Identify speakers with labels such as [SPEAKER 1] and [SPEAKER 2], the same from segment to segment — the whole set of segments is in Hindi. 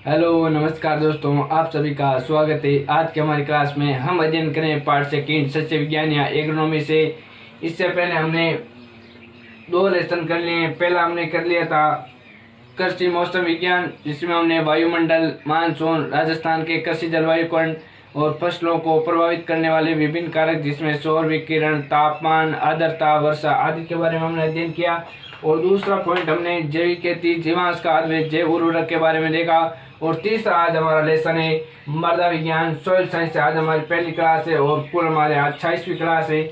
[SPEAKER 1] हेलो नमस्कार दोस्तों, आप सभी का स्वागत है। आज के हमारी क्लास में हम अध्ययन करें पाठ सेकंड सस्य विज्ञान या एग्रोनॉमी से। इससे पहले हमने 2 लेसन कर लिए। पहला हमने कर लिया था कृषि मौसम विज्ञान, जिसमें हमने वायुमंडल, मानसून, राजस्थान के कृषि जलवायु कण और फसलों को प्रभावित करने वाले विभिन्न कारक जिसमें सौर विकिरण, तापमान, आर्द्रता, वर्षा आदि के बारे में हमने अध्ययन किया। और दूसरा पॉइंट हमने जैविक खेती, जीवांश खाद व जैव उर्वरक के बारे में देखा। और तीसरा आज हमारा लेसन है मृदा विज्ञान, सॉइल साइंस। आज हमारी पहली क्लास है और कुल हमारे आज 26वीं क्लास है।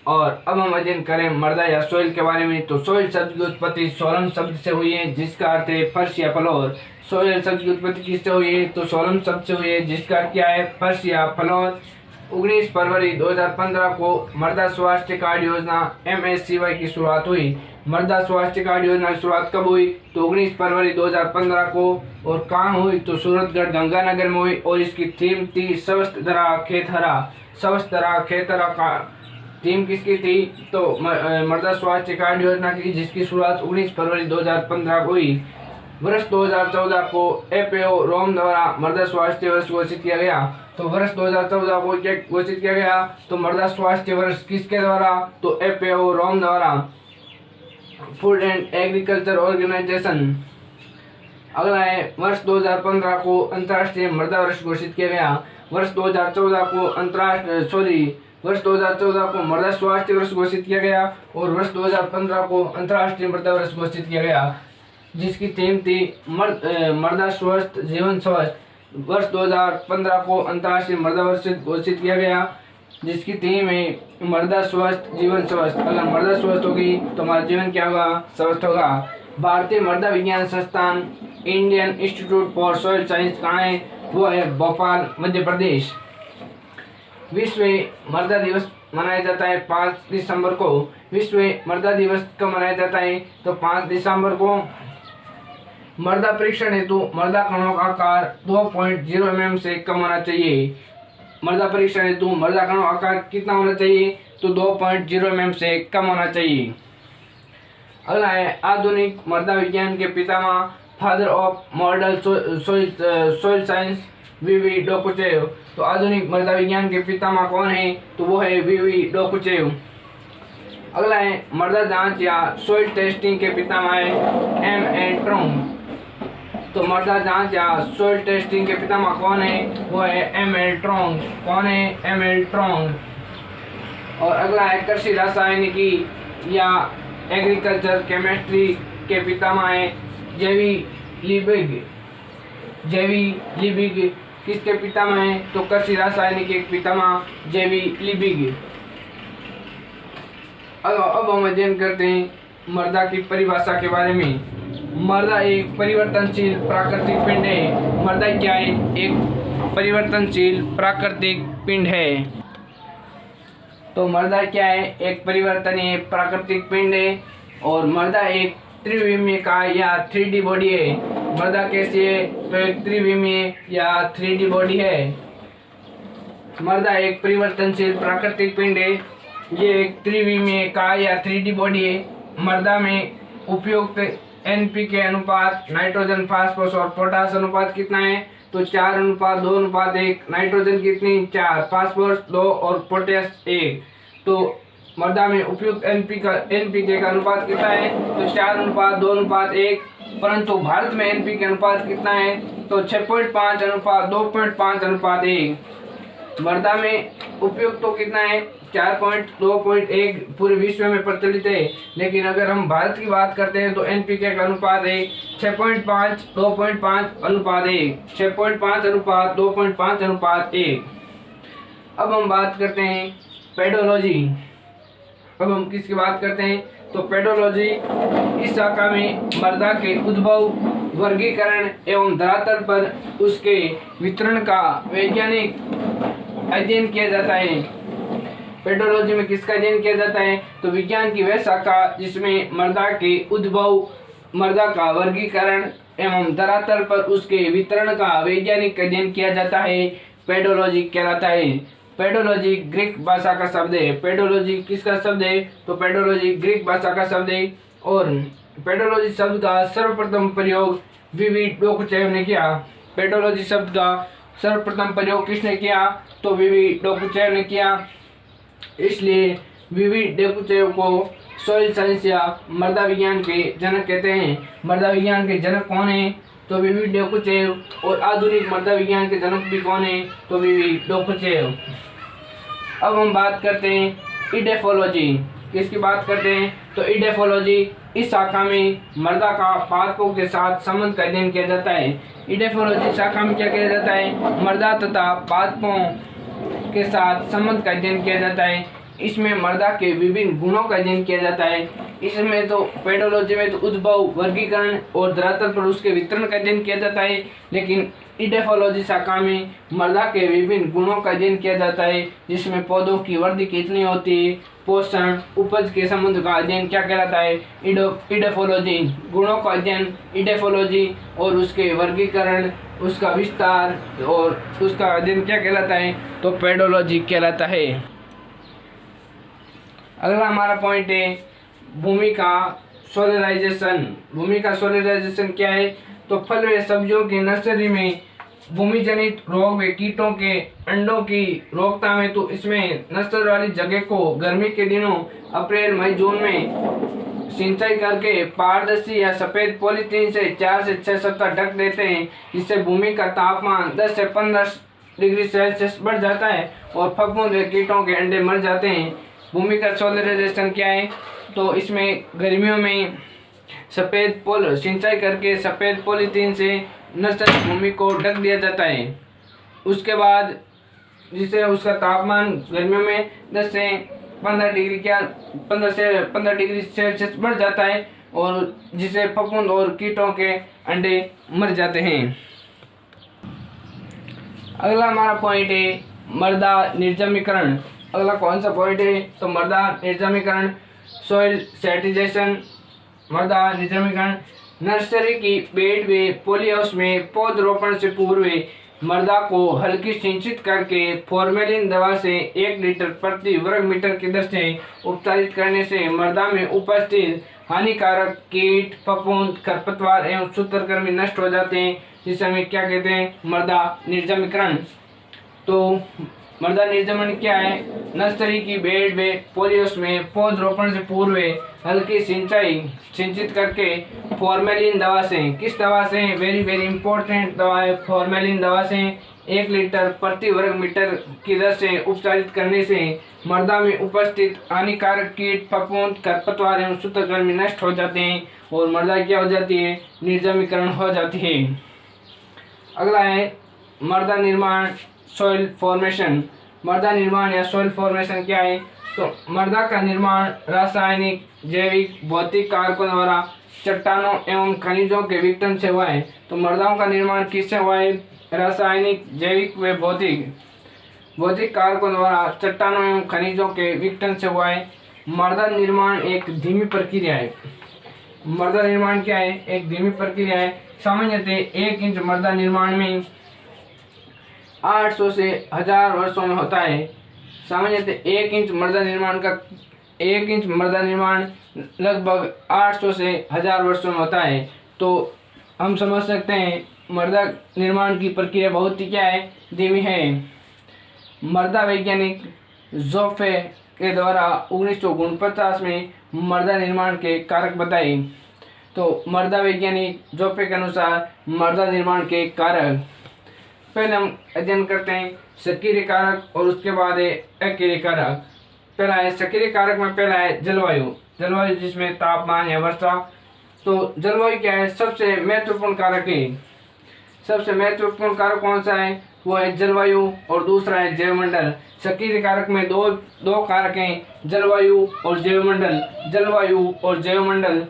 [SPEAKER 1] और अब हम अध्ययन करें मृदा या सॉइल के बारे में। तो सॉइल शब्द की उत्पत्ति सोलम शब्द से हुई है, जिसका अर्थ है फर्श या फ्लोर। सॉइल शब्द की उत्पत्ति किससे हुई है? तो सोलम शब्द से हुई है, जिसका अर्थ क्या है? फर्श या फ्लोर। 19 फरवरी 2015 को मृदा स्वास्थ्य कार्ड योजना MSCY की शुरुआत हुई। मृदा स्वास्थ्य कार्ड योजना की शुरुआत कब हुई? तो 19 फरवरी 2015 को। और कहाँ हुई? तो सूरतगढ़ गंगानगर में हुई। और इसकी थीम थी स्वस्थ धरा खेत हरा। स्वस्थ धरा खेत हरा का थीम किसकी थी? तो मृदा स्वास्थ्य कार्ड योजना की, जिसकी शुरुआत 19 फरवरी 2015 को हुई। वर्ष 2014 को FAO रोम द्वारा मृदा स्वास्थ्य वर्ष घोषित किया गया। तो वर्ष 2014 को क्या घोषित किया गया? तो मृदा स्वास्थ्य वर्ष किसके द्वारा? तो FAO रोम द्वारा, फूड एंड एग्रीकल्चर ऑर्गेनाइजेशन। अगला है वर्ष 2015 को अंतर्राष्ट्रीय मृदा वर्ष घोषित किया गया। वर्ष 2014 को वर्ष 2014 को मृदा स्वास्थ्य वर्ष घोषित किया गया। और वर्ष 2015 को अंतर्राष्ट्रीय मृदा वर्ष घोषित किया गया, जिसकी थीम थी मृदा स्वस्थ जीवन स्वस्थ। वर्ष 2015 को अंतर्राष्ट्रीय मृदा वर्ष घोषित किया गया, जिसकी थीम है मृदा स्वस्थ जीवन स्वस्थ। अगर मृदा स्वस्थ होगी तो हमारा जीवन क्या होगा? स्वस्थ होगा। भारतीय मृदा विज्ञान संस्थान Indian institute for soil science कहाँ है? वो है भोपाल, मध्य प्रदेश। विश्व मृदा दिवस मनाया जाता है 5 दिसंबर को। विश्व मृदा दिवस कब मनाया जाता है? तो 5 दिसंबर को। मृदा परीक्षण हेतु मृदा कणों का आकार 2.0 mm से कम होना चाहिए। मृदा परीक्षण हेतु मृदा कणों का आकार कितना होना चाहिए? तो 2.0 mm से कम होना चाहिए। अगला है आधुनिक मृदा विज्ञान के पितामह, father of modern soil science, VV Dokuchaev. तो आधुनिक मृदा विज्ञान के पितामह कौन है? तो वो है VV डोकुचेव। अगला है मृदा जांच या सॉइल टेस्टिंग के पितामह है M.A. ट्रोंग। तो मृदा जांच या सॉइल टेस्टिंग के पितामह कौन है? वो है M.A. ट्रोंग। कौन है? M.A. ट्रोंग। और अगला है कृषि रासायनिकी या एग्रीकल्चर केमिस्ट्री के पितामह है जेवी लिबिग। जेवी लिबिग किसके पितामह है? तो कृषि रासायनिकी के पितामह जेवी लिबिग। अब हम अध्ययन करते हैं मृदा की परिभाषा के बारे में। मृदा एक परिवर्तनशील प्राकृतिक पिंड है। मृदा क्या है? एक परिवर्तनशील प्राकृतिक पिंड है। तो मृदा क्या है? एक परिवर्तनीय प्राकृतिक पिंड है। और मृदा एक त्रिविमीय का या 3D बॉडी है। मृदा कैसी है? तो एक त्रिविमीय या 3D बॉडी है। मृदा एक परिवर्तनशील प्राकृतिक पिंड है। ये एक त्रिविमीय का या 3D बॉडी है। मृदा में उपयुक्त NPK अनुपात, नाइट्रोजन, फास्फोरस और पोटास अनुपात कितना है? तो 4:2:1। नाइट्रोजन कितनी? 4, फास्फोरस 2 और पोटास 1। तो मृदा में उपयुक्त NPK का अनुपात कितना है? तो 4:2:1। परंतु भारत में NPK अनुपात कितना है? तो 6.5:2.5:1। मृदा में उपयुक्त तो कितना है? 4.2.1 पूरे विश्व में प्रचलित है। लेकिन अगर हम भारत की बात करते हैं तो NPK का अनुपात है 6.5:2.5:1। 6.5:2.5:1। अब हम बात करते हैं पेडोलॉजी। अब हम किसकी बात करते हैं? तो पेडोलॉजी इस शाखा में मृदा के उद्भव, वर्गीकरण एवं धरातल पर उसके वितरण का वैज्ञानिक अध्ययन किया जाता है। पेडोलॉजी में किसका अध्ययन किया जाता है? तो विज्ञान की वह शाखा जिसमें मृदा के उद्भव, मृदा का वर्गीकरण एवं धरातल पर उसके वितरण का वैज्ञानिक अध्ययन किया जाता है, पेडोलॉजी कहलाता है। पेडोलॉजी ग्रीक भाषा का शब्द है। पेडोलॉजी किसका शब्द है? तो पेडोलॉजी ग्रीक भाषा का शब्द है। और पेडोलॉजी शब्द का सर्वप्रथम प्रयोग VV डोकुचेव ने किया। पेडोलॉजी शब्द का सर्वप्रथम प्रयोग किसने किया? तो वीवी डोकुचेव ने किया। इसलिए वीवी डोकुचेव को सॉइल साइंस या मृदा विज्ञान के जनक कहते हैं। मृदा विज्ञान के जनक कौन है? तो वीवी डोकुचेव। और आधुनिक मृदा विज्ञान के जनक भी कौन है? तो वीवी डोकुचेव। अब हम बात करते हैं इडेफोलॉजी। किसकी बात करते हैं? तो इडेफोलॉजी इस शाखा में मृदा का पादपों के साथ संबंध का अध्ययन किया जाता है। इडेफोलॉजी शाखा में क्या किया जाता है? मृदा तथा पादपों के साथ संबंध का अध्ययन किया जाता है। इसमें मृदा के विभिन्न गुणों का अध्ययन किया जाता है। इसमें तो पेडोलॉजी में तो उद्भव, वर्गीकरण और धरातल पर उसके वितरण का अध्ययन किया जाता है, लेकिन इडेफोलॉजी शाखा में मृदा के विभिन्न गुणों का अध्ययन किया जाता है, जिसमें पौधों की वृद्धि कितनी होती है, पोषण, उपज के संबंध का अध्ययन क्या कहलाता है? इडेफोलॉजी। गुणों का अध्ययन इडेफोलॉजी और उसके वर्गीकरण, उसका विस्तार और उसका अध्ययन क्या कहलाता है? तो पेडोलॉजी कहलाता है। अगला हमारा पॉइंट है भूमि का सोलराइजेशन। भूमि का सोलराइजेशन क्या है? तो फल व सब्जियों की नर्सरी में भूमि जनित रोग व कीटों के अंडों की रोकथाम है। तो इसमें नर्सरी वाली जगह को गर्मी के दिनों अप्रैल मई जून में सिंचाई करके पारदर्शी या सफेद पॉलीथीन से 4 से 6 सप्ताह ढक देते हैं, जिससे भूमि का तापमान 10 से 15 डिग्री सेल्सियस बढ़ जाता है और फफूंद व कीटों के अंडे मर जाते हैं। भूमि का सोलराइजेशन क्या है? तो इसमें गर्मियों में सिंचाई करके सफ़ेद पॉलीथीन से नर्सरी भूमि को ढक दिया जाता है। उसके बाद जिससे उसका तापमान गर्मियों में 10 से 15 डिग्री सेल्सियस बढ़ जाता है और जिससे फफूंद और कीटों के अंडे मर जाते हैं। अगला हमारा पॉइंट है मृदा निर्जमीकरण। अगला कौन सा पॉइंट है? तो मृदा निर्जमीकरण, सॉइल सेटिजाइजेशन। मृदा निर्जमीकरण नर्सरी की बेड व पॉली हाउस में पौधरोपण से पूर्व मृदा को हल्की सिंचित करके फॉर्मेलिन दवा से 1 लीटर प्रति वर्ग मीटर की दर से उपचारित करने से मृदा में उपस्थित हानिकारक कीट, फफूंद, खरपतवार एवं सूत्रकृमि नष्ट हो जाते हैं, जिसे हम क्या कहते हैं? मृदा निर्जमीकरण। तो मृदा निर्जमीकरण क्या है? नर्सरी की बेड व पॉलीहाउस में पौधरोपण से पूर्व हल्की सिंचित करके फॉर्मेलिन दवा से, किस दवा से? वेरी वेरी इंपॉर्टेंट दवा है फॉर्मेलिन दवा से 1 लीटर प्रति वर्ग मीटर की दर से उपचारित करने से मृदा में उपस्थित हानिकारक कीट, फफूंद, खरपतवार एवं सूत्रकृमि नष्ट हो जाते हैं और मृदा क्या हो जाती है? निर्जमीकरण हो जाती है। अगला है मृदा निर्माण, सॉइल फॉर्मेशन। मृदा निर्माण या सॉइल फॉर्मेशन क्या है? तो मृदा का निर्माण रासायनिक, जैविक, भौतिक कारकों द्वारा चट्टानों एवं खनिजों के विघटन से हुआ है। तो मृदाओं का निर्माण किससे हुआ है? रासायनिक, जैविक व भौतिक कारकों द्वारा चट्टानों एवं खनिजों के विघटन से हुआ है। मृदा निर्माण एक धीमी प्रक्रिया है। मृदा निर्माण क्या है? एक धीमी प्रक्रिया है। सामान्यतः 1 इंच मृदा निर्माण में 800 से 1000 वर्षों में होता है। सामान्यतः 1 इंच मृदा निर्माण लगभग 800 से 1000 वर्षों में होता है। तो हम समझ सकते हैं मृदा निर्माण की प्रक्रिया बहुत ही क्या है? धीमी है। मृदा वैज्ञानिक जोफे के द्वारा 1949 में मृदा निर्माण के कारक बताए। तो मृदा वैज्ञानिक जोफे के अनुसार मृदा निर्माण के कारक पहले हम अध्ययन करते हैं सक्रिय कारक और उसके बाद है अक्रिय कारक। पहला है सक्रिय कारक में पहला है जलवायु जिसमें तापमान या वर्षा। तो जलवायु क्या है? सबसे महत्वपूर्ण कारक है। सबसे महत्वपूर्ण कारक कौन सा है? वो है जलवायु और दूसरा है जैवमंडल। सक्रिय कारक में दो कारक हैं, जलवायु और जैवमंडल। जलवायु और जैवमंडल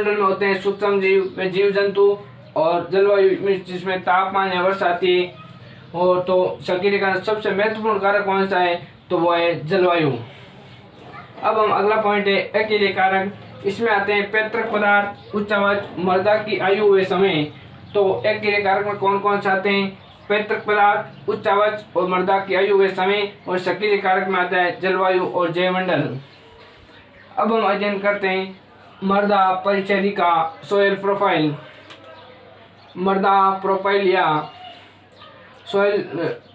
[SPEAKER 1] में होते हैं सूक्ष्म जीव व जीव जंतु, और जलवायु में जिसमें तापमान या वर्षा आती है। और तो सक्रिय कारक सबसे महत्वपूर्ण कारक कौन सा है? तो वो है जलवायु। अब हम अगला पॉइंट है अक्रिय कारक। इसमें आते हैं पैतृक पदार्थ, उच्च आवाज, मृदा की आयु व समय। तो अक्रिय कारक में कौन कौन से आते हैं? पैतृक पदार्थ, उच्च आवाज और मृदा की आयु व समय। और सक्रिय कारक में आता है जलवायु और जैवमंडल। अब हम अध्ययन करते हैं मृदा परिचर्या, सॉइल प्रोफाइल। मृदा प्रोफाइल या सॉइल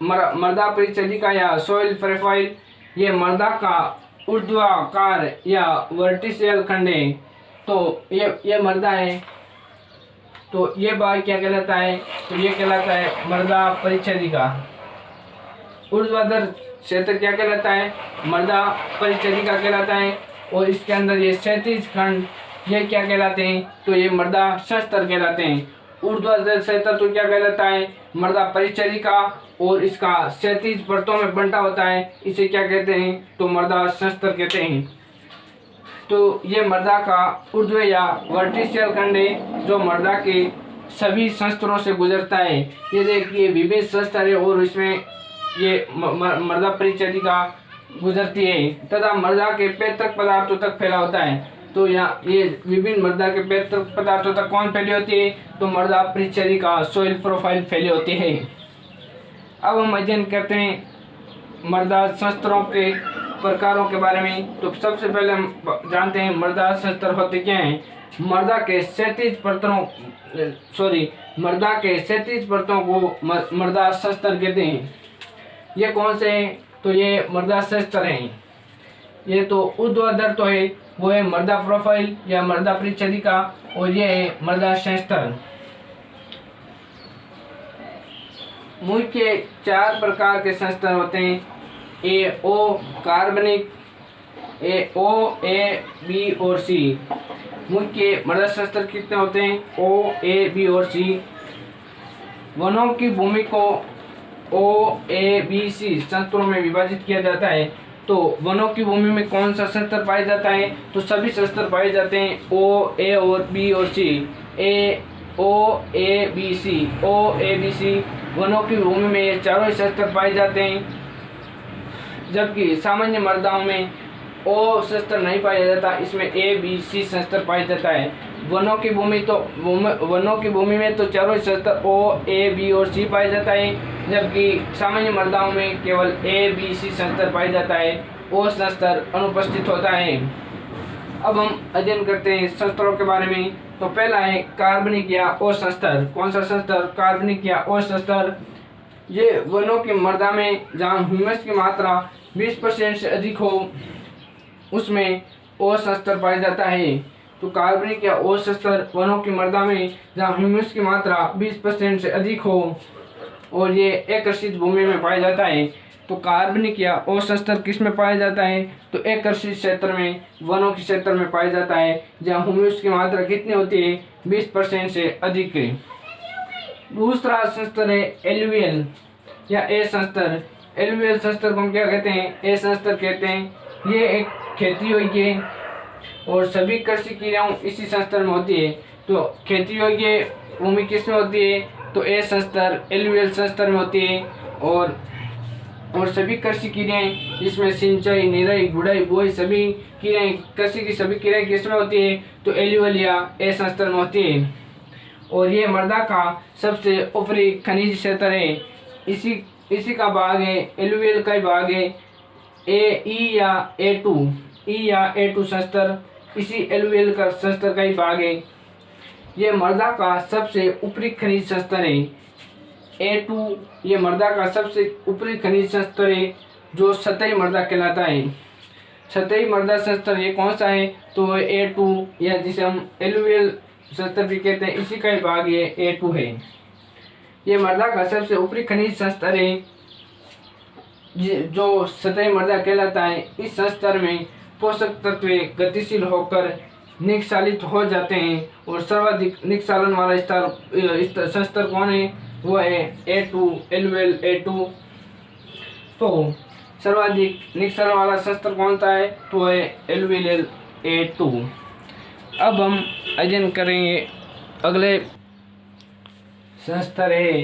[SPEAKER 1] मृदा परिचर्या या सॉइल प्रोफाइल, ये मृदा का ऊर्ध्वाकार या वर्टिशियल खंड है। तो ये मृदा है, तो ये भाग क्या कहलाता है, तो ये कहलाता है मृदा परिचर्या। ऊर्ध्वाधर क्षेत्र क्या कहलाता है, मृदा परिचर्या कहलाता है। और इसके अंदर ये क्षैतिज खंड ये क्या कहलाते हैं, तो ये मृदा संस्तर कहलाते हैं। ऊर्ध्वाधर क्षेत्र तो क्या कहलाता है, मृदा परिचर्या, और इसका क्षैतिज परतों में बंटा होता है, इसे क्या कहते हैं, तो मृदा संस्तर कहते हैं। तो ये मृदा का ऊर्ध्व या वर्टिशियल खंड है जो मृदा के सभी संस्तरों से गुजरता है। ये देखिए विभिन्न संस्तर है और इसमें ये मृदा परिचर्या गुजरती है तथा मृदा के पैतृक पदार्थों तक फैला होता है। तो यहाँ ये विभिन्न मृदा के पैतृक पदार्थों तक कौन फैली होती है, तो मृदा परिचर्या सॉइल प्रोफाइल फैली होती है। अब हम अध्ययन करते हैं मृदा संस्तरों के प्रकारों के बारे में। तो सबसे पहले हम जानते हैं मृदा संस्तर होते क्या हैं। मृदा के क्षैतिज परतों को मृदा संस्तर कहते हैं। ये कौन से हैं, तो ये मृदा संस्तर हैं। ये तो ऊर्ध्वाधर तो है, वो है मृदा प्रोफाइल या मृदा परिचर्या, और ये है मृदा संस्तर। मुख्य 4 प्रकार के संस्तर होते हैं, A-O कार्बनिक, A-O, A, B और C। मुख्य मृदा संस्तर कितने होते हैं, O, A, B और C। वनों की भूमि को O, A, B, C संस्तरों में विभाजित किया जाता है। तो वनों की भूमि में कौन सा संस्तर पाया जाता है, तो सभी संस्तर पाए जाते हैं O, A और B और C। A, O, A, B, C, O, A, B, C वनों की भूमि में ये चारों संस्तर पाए जाते हैं। जबकि सामान्य मृदाओं में O संस्तर नहीं पाया जाता, इसमें A, B, C संस्तर पाया जाता है। वनों की भूमि में तो चारों संस्तर O, A, B और C पाया जाता है, जबकि सामान्य मृदाओं में केवल A, B, C संस्तर पाया जाता है, O संस्तर अनुपस्थित होता है। अब हम अध्ययन करते हैं संस्तरों के बारे में। तो पहला है कार्बनिक या O संस्तर। कौन सा संस्तर, कार्बनिक या O संस्तर। ये वनों की मृदा में जहाँ ह्यूमस की मात्रा 20% से अधिक हो उसमें O संस्तर पाया जाता है। तो कार्बनिक या O संस्तर वनों की मृदा में जहाँ ह्यूमस की मात्रा 20% से अधिक हो और ये एकर्षित भूमि में पाया जाता है। तो कार्बनिक या O संस्तर किस में पाया जाता है, तो एकर्षित क्षेत्र में, वनों के क्षेत्र में पाया जाता है जहाँ ह्यूमस की मात्रा कितनी होती है, 20% से अधिक है। दूसरा संस्तर है एलुवियल या ए संस्तर। एलुवियल संस्तर को हम क्या कहते हैं, ए संस्तर कहते हैं। ये एक खेती योग्य है और सभी कृषि क्रियाओं इसी संस्तर में होती है। तो खेती योग्य भूमि किस में होती है, तो ए संस्तर एलुवियल संस्तर में होती है। और सभी कृषि क्रियाएं जिसमें सिंचाई, निराई, गुड़ाई, बुआई सभी क्रियाएं, कृषि की सभी क्रियाएं किस में होती है, तो एलुवियल या ए संस्तर में होती है। और ये मृदा का सबसे ऊपरी खनिज क्षेत्र है, इसी का भाग है, एलुवियल का ही भाग है ई या ए2 संस्तर, इसी एलुवियल का संस्तर का ही भाग है। ये मृदा का सबसे ऊपरी खनिज संस्तर है। A2 ये मृदा का सबसे ऊपरी खनिज संस्तर है जो सतही मृदा कहलाता है। सतही मृदा संस्तर ये कौन सा है, तो A2 या जिसे हम एलुवियल संस्तर भी कहते हैं, इसी का ही भाग ये A2 है। ये मृदा का सबसे ऊपरी खनिज संस्तर है जो सतही मृदा कहलाता है। इस संस्तर में पोषक तत्व गतिशील होकर निष्कासित हो जाते हैं और सर्वाधिक निष्कालन वाला संस्तर कौन है, वो है A2 एलुवियल A2। तो सर्वाधिक निष्कालन वाला संस्तर कौन सा है, तो है एलुवियल A2। अब हम अध्ययन करेंगे अगले संस्तर है।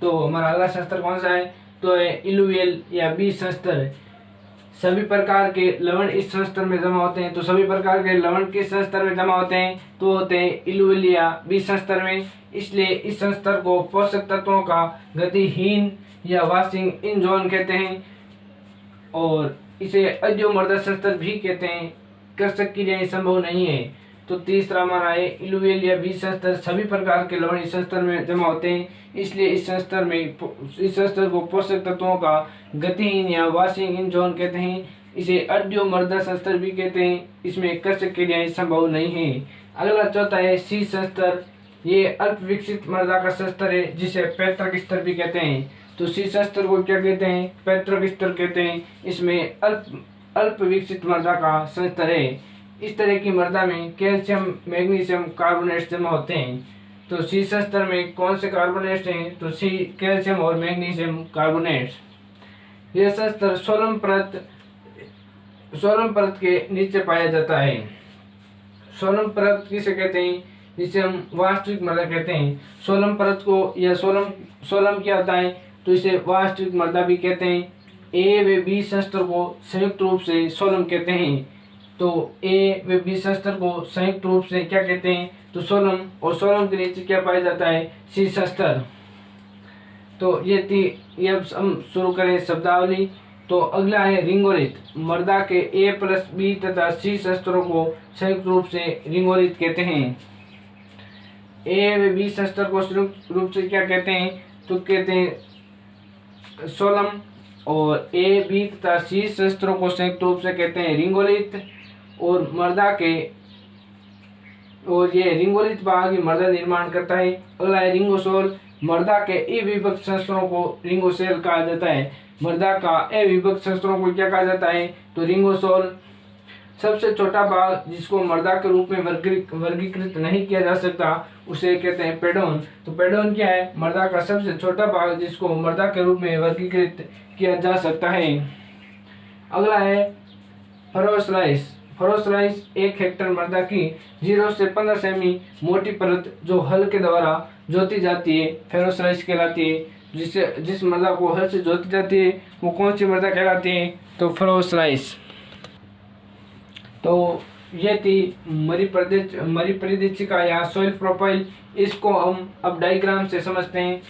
[SPEAKER 1] तो हमारा अगला संस्तर कौन सा है, तो है इलुवियल या बी संस्तर। सभी प्रकार के लवण इस संस्तर में जमा होते हैं। तो सभी प्रकार के लवण किस संस्तर में जमा होते हैं, तो होते हैं इलुवियल या बी संस्तर में। इसलिए इस संस्तर को पोषक तत्वों का गतिहीन या वाशिंग इन जोन कहते हैं और इसे अद्युमृदा संस्तर भी कहते हैं। कृषक क्रियाएं संभव नहीं है। तो तीसरा हमारा है इलुवियल या बी संस्तर सभी प्रकार के लवण इस संस्तर में जमा होते हैं, इसलिए इस संस्तर को पोषक तत्वों का गतिहीन या वाशिंग इन जोन कहते हैं। इसे अर्ध्योमर्दा संस्तर भी कहते हैं, इसमें कर्षक क्रियाएं संभव नहीं है। अगला चौथा है सी संस्तर, ये अल्प विकसित मर्दा का संस्तर है जिसे पैतृक स्तर भी कहते हैं। तो सी संस्तर को क्या कहते हैं? पैतृक स्तर कहते हैं। इसमें अल्प विकसित मर्दा का संस्तर है। इस तरह की मर्दा में कैल्शियम मैग्नीशियम कार्बोनेट्स जमा होते हैं। तो सी संस्तर में कौन से कार्बोनेट्स हैं? तो सी कैल्शियम और मैग्नीशियम कार्बोनेट्स। यह संस्तर सोलम परत के नीचे पाया जाता है। सोलम परत किसे कहते हैं? जिसे हम वास्तविक मर्दा कहते हैं। सोलम परत को या सोलम क्या होता है? तो इसे वास्तविक मर्दा भी कहते हैं। ए व बी संस्तर को संयुक्त रूप से सोलम कहते हैं। तो ए व बी संस्तर को संयुक्त रूप से क्या कहते हैं? तो सोलम, और सोलम के नीचे क्या पाया जाता है? सी संस्तर। तो ये अब हम शुरू करें शब्दावली। तो अगला है रिंगोलित। मर्दा के ए प्लस बी तथा सी संस्तरों को संयुक्त रूप से रिंगोलित कहते हैं। ए व बी संस्तर को संयुक्त रूप से क्या कहते हैं? तो कहते हैं सोलम, और ए बी तथा सी संस्तरों को संयुक्त रूप से कहते हैं रिंगोलित। और मर्दा के और ये रिंगोलित भाग ही मर्दा निर्माण करता है। अगला है रिंगोसोल। मर्दा के अविभक्त संस्तरों को रिंगोसेल कहा जाता है। मर्दा का अविभक्त संस्तरों को क्या कहा जाता है? तो रिंगोसोल। सबसे छोटा भाग जिसको मर्दा के रूप में वर्गीकृत नहीं किया जा सकता उसे कहते हैं पेडोन। तो पेडोन क्या है? मर्दा का सबसे छोटा भाग जिसको मर्दा के रूप में वर्गीकृत किया जा सकता है। अगला है फरोस्लाइस। फरोस्लाइस 1 हेक्टर मर्दा की 0 से 15 सेमी मोटी परत जो हल के द्वारा जोती जाती है फेरोस्लाइस कहलाती है। जिस मर्दा को हल से जोती जाती है वो कौन सी मर्दा कहलाती है? तो फरोस्लाइस। तो ये थी मरी परिदीक्षिका या सॉइल प्रोफाइल। इसको हम अब डायग्राम से समझते हैं।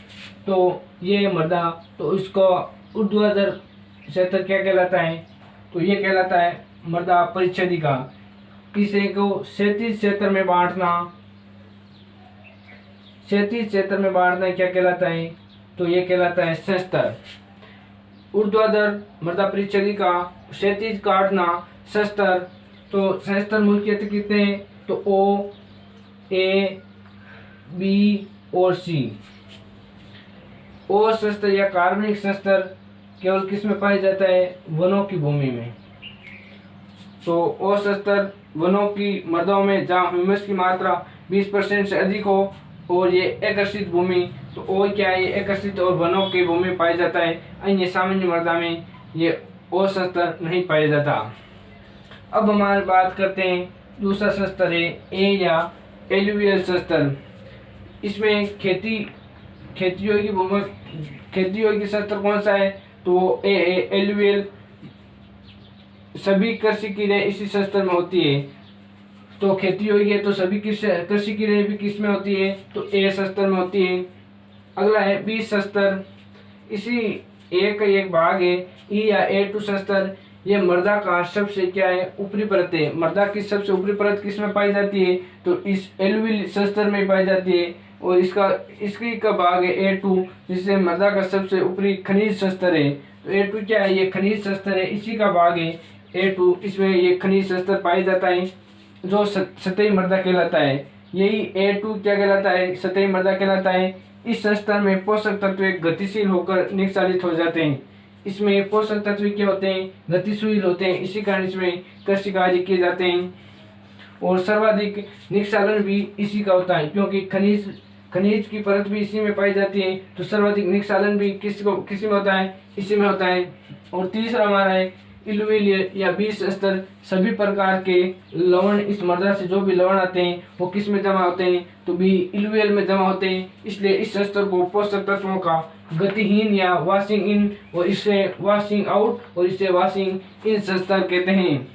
[SPEAKER 1] तो ये मर्दा, तो इसको ऊर्ध्वाधर क्षेत्र क्या कहलाता है? तो ये कहलाता है मर्दा परिच्छेदिका। इसे को क्षैतिज क्षेत्र में बांटना क्या कहलाता है? तो ये कहलाता है संस्तर। ऊर्ध्वाधर मर्दा परिच्छेदिका, क्षैतिज काटना संस्तर। तो संस्तर मुख्यतः कितने हैं? तो ओ, ए, बी और सी। ओ संस्तर या कार्बनिक संस्तर केवल किस में पाया जाता है? वनों की भूमि में। तो ओ संस्तर वनों की मर्दों में जहाँ ह्यूमस की मात्रा 20% से अधिक हो और ये एकर्षित भूमि, तो ओ क्या है? ये एकर्षित और वनों की भूमि में पाया जाता है। अन्य सामान्य मर्दा में ये ओ संस्तर नहीं पाया जाता। अब हमारी बात करते हैं दूसरा संस्तर है ए या एलुवियल संस्तर। इसमें खेती योग्य संस्तर कौन सा है? तो ए एलुवियल। सभी कृषि क्रियाएं इसी संस्तर में होती है। तो खेती योग्य है तो सभी कृषि क्रियाएं भी किस में होती है? तो ए संस्तर में होती है। अगला है बी संस्तर। इसी ए का एक भाग है ई या A2 संस्तर। ये मर्दा का सबसे क्या है? ऊपरी परत है। मर्दा की सबसे ऊपरी परत किस में पाई जाती है? तो इस एलुवियल संस्तर में पाई जाती है। और इसकी का भाग है A2 जिससे मर्दा का सबसे ऊपरी खनिज संस्तर है। तो A2 क्या है? ये खनिज संस्तर है, इसी का भाग है A2। इसमें ये खनिज संस्तर पाया जाता है जो सतही मर्दा कहलाता है। यही A2 क्या कहलाता है? सतही मर्दा कहलाता है। इस संस्तर में पोषक तत्व गतिशील होकर निष्कासित हो जाते हैं। इसमें पोषक तत्व क्या होते हैं? गतिशील होते हैं, इसी कारण इसमें कृषि कार्य किए जाते हैं। और सर्वाधिक निष्कालन भी इसी का होता है क्योंकि खनिज की परत भी इसी में पाई जाती है। तो सर्वाधिक निष्कालन भी किसी में होता है? इसी में होता है। और तीसरा हमारा है इलुवियल या बी संस्तर। सभी प्रकार के लवण इस मर्दा से जो भी लवण आते हैं वो किस में जमा होते हैं? तो बी इलुवियल में जमा होते हैं। इसलिए इस संस्तर को पोषक तत्वों का गतिहीन या वॉशिंग इन और इसे वॉशिंग आउट और इसे वॉशिंग इन संस्तर कहते हैं।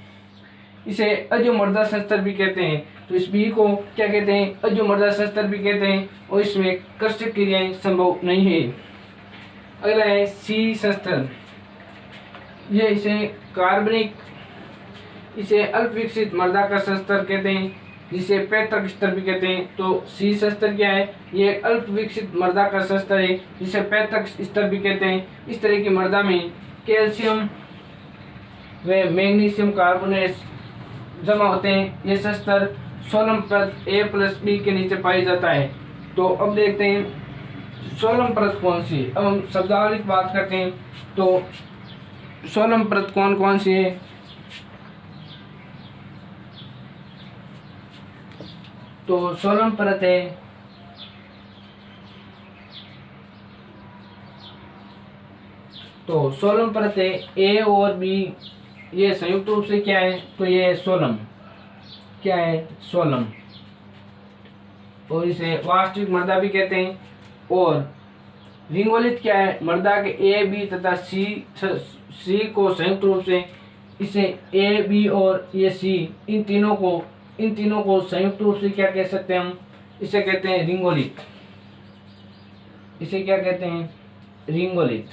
[SPEAKER 1] इसे अजोमर्दा संस्तर भी कहते हैं। तो इस बी को क्या कहते हैं? अजोमर्दा संस्तर भी कहते हैं। और इसमें कृषि क्रियाएं संभव नहीं है। अगला है सी संस्तर। इसे अल्प विकसित मर्दा का संस्तर कहते हैं। जिसे पैतृक स्तर भी कहते हैं। तो सी स्तर क्या है, ये अल्प विकसित मृदा का स्तर है जिसे पैतृक स्तर भी कहते हैं। इस तरह की मृदा में कैल्शियम व मैग्नीशियम कार्बोनेट जमा होते हैं। ये स्तर सोलम परत A+B के नीचे पाया जाता है। तो अब देखते हैं सोलम परत कौन सी है। अब हम शब्दावली की बात करते हैं तो सोलम परत कौन कौन सी है। तो सोलम परत है तो सोलम परत है ए और बी, ये संयुक्त रूप से क्या है, तो ये सोलम क्या है, सोलम। और इसे वास्तविक मृदा भी कहते हैं। और रिंगोलित क्या है, मृदा के ए बी तथा सी को संयुक्त रूप से इसे ए बी और ये सी इन तीनों को संयुक्त रूप से क्या कह सकते हैं हम, इसे कहते हैं रिंगोलित। इसे क्या कहते हैं, रिंगोलित।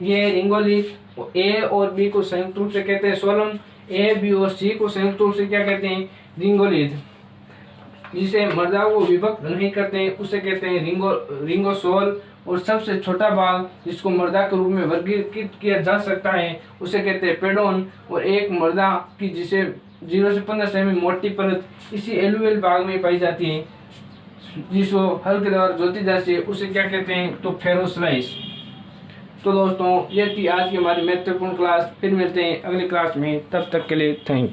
[SPEAKER 1] ये रिंगोलित ए और बी को संयुक्त रूप से कहते हैं सोलम, ए बी और सी को संयुक्त रूप से क्या कहते हैं, रिंगोलित। जिसे मृदा को विभक्त नहीं करते हैं उसे कहते हैं रिंगोसोल। और सबसे छोटा भाग जिसको मृदा के रूप में वर्गीकृत किया जा सकता है उसे कहते हैं पेडोन। और एक मृदा की जिसे 0 से 15 सेमी मोटी परत इसी एलुवियल भाग में पाई जाती है, जिसको हल के द्वारा जोती जाती है, उसे क्या कहते हैं, तो फेरोस्लाइस। तो दोस्तों ये थी आज की हमारी महत्वपूर्ण क्लास। फिर मिलते हैं अगली क्लास में, तब तक के लिए थैंक यू।